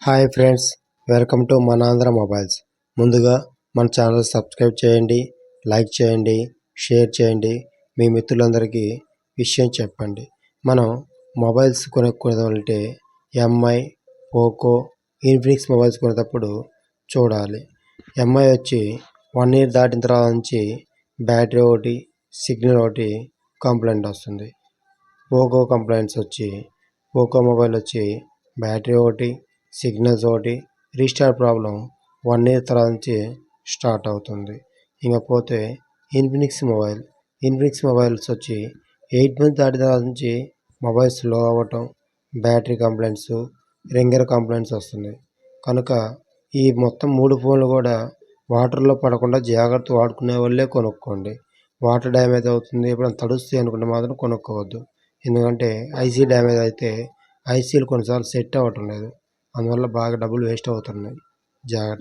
Hi friends, welcome to Manandhra mobiles. ముందుగా మన channel subscribe చేయండి, లైక్ చేయండి, షేర్ చేయండి. మీ మిత్రులందరికీ విషయం చెప్పండి. మనం మొబైల్స్ కొనుక్కోవాలంటే ఎంఐ, పోకో, ఇన్ఫినిక్స్ మొబైల్స్ కొనేటప్పుడు చూడాలి. ఎంఐ వచ్చి 1 ఇయర్ దాటిన తర్వాత నుంచి బ్యాటరీ ఒకటి, సిగ్నల్ ఒకటి కంప్లైంట్ వస్తుంది. పోకో కంప్లైంట్స్ వచ్చి పోకో మొబైల్ వచ్చి బ్యాటరీ ఒకటి, సిగ్నల్స్ ఒకటి, రీస్టార్ట్ ప్రాబ్లం 1 ఇయర్ తర్వాత నుంచి స్టార్ట్ అవుతుంది. ఇకపోతే ఇన్ఫినిక్స్ మొబైల్స్ వచ్చి 8 మంత్స్ దాటిన తర్వాత నుంచి మొబైల్ స్లో అవ్వటం, బ్యాటరీ కంప్లైంట్స్, రింగర్ కంప్లైంట్స్ వస్తున్నాయి. కనుక ఈ మొత్తం 3 ఫోన్లు కూడా వాటర్లో పడకుండా జాగ్రత్త వాడుకునే వాళ్ళే కొనుక్కోండి. వాటర్ డ్యామేజ్ అవుతుంది, ఎప్పుడైనా తడుస్తాయి అనుకుంటే మాత్రం కొనుక్కోవద్దు. ఎందుకంటే ఐసీ డ్యామేజ్ అయితే ఐసీలు కొన్నిసార్లు సెట్ అవ్వటం లేదు. అందువల్ల బాగా డబ్బులు వేస్ట్ అవుతున్నాయి. జాగ్రత్త.